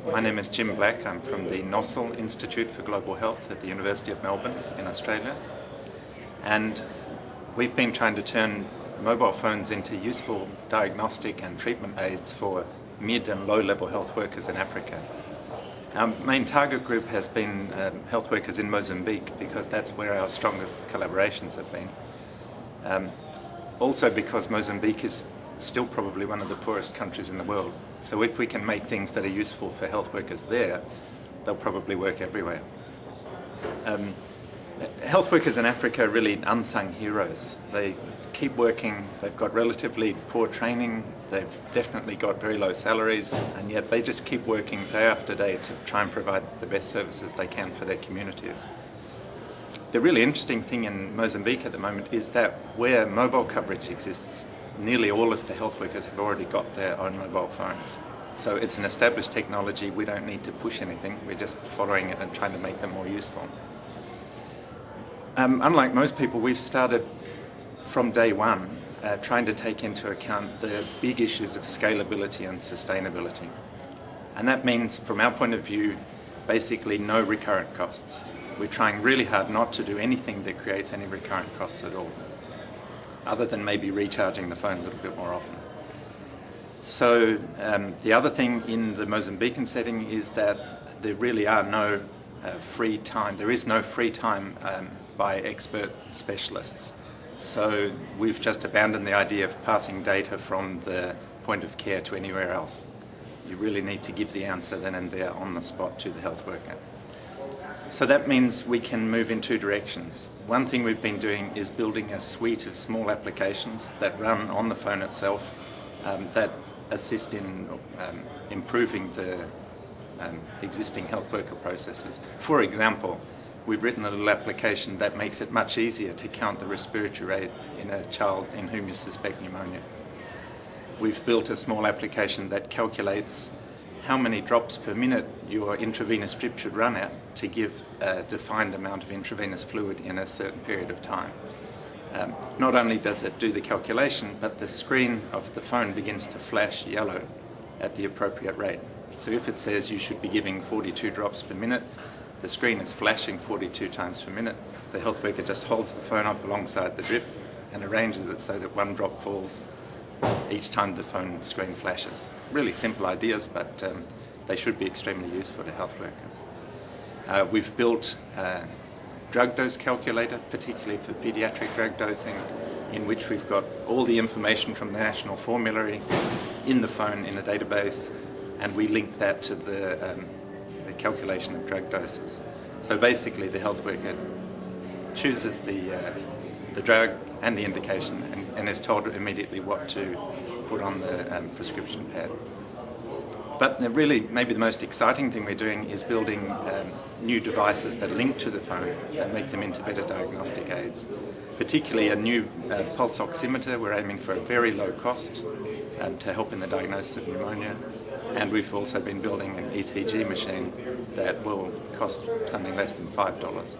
My name is Jim Black. I'm from the Nossal Institute for Global Health at the University of Melbourne in Australia. And we've been trying to turn mobile phones into useful diagnostic and treatment aids for mid and low-level health workers in Africa. Our main target group has been health workers in Mozambique because that's where our strongest collaborations have been. Also because Mozambique is still probably one of the poorest countries in the world. So if we can make things that are useful for health workers there, they'll probably work everywhere. Health workers in Africa are really unsung heroes. They keep working, they've got relatively poor training, they've definitely got very low salaries, and yet they just keep working day after day to try and provide the best services they can for their communities. The really interesting thing in Mozambique at the moment is that where mobile coverage exists, nearly all of the health workers have already got their own mobile phones. So it's an established technology, we don't need to push anything, we're just following it and trying to make them more useful. Unlike most people, we've started from day one trying to take into account the big issues of scalability and sustainability. And that means, from our point of view, basically no recurrent costs. We're trying really hard not to do anything that creates any recurrent costs at all, other than maybe recharging the phone a little bit more often. So the other thing in the Mozambican setting is that there really are no free time. There is no free time by expert specialists. So we've just abandoned the idea of passing data from the point of care to anywhere else. You really need to give the answer then and there on the spot to the health worker. So that means we can move in two directions. One thing we've been doing is building a suite of small applications that run on the phone itself that assist in improving the existing health worker processes. For example, we've written a little application that makes it much easier to count the respiratory rate in a child in whom you suspect pneumonia. We've built a small application that calculates how many drops per minute your intravenous drip should run at to give a defined amount of intravenous fluid in a certain period of time. Not only does it do the calculation, but the screen of the phone begins to flash yellow at the appropriate rate. So if it says you should be giving 42 drops per minute, the screen is flashing 42 times per minute. The health worker just holds the phone up alongside the drip and arranges it so that one drop falls each time the phone screen flashes. Really simple ideas, but they should be extremely useful to health workers. We've built a drug dose calculator, particularly for pediatric drug dosing, in which we've got all the information from the national formulary in the phone in a database, and we link that to the calculation of drug doses. So basically the health worker chooses the drug and the indication and is told immediately what to put on the prescription pad. But really, maybe the most exciting thing we're doing is building new devices that link to the phone and make them into better diagnostic aids. Particularly a new pulse oximeter. We're aiming for a very low cost to help in the diagnosis of pneumonia. And we've also been building an ECG machine that will cost something less than $5.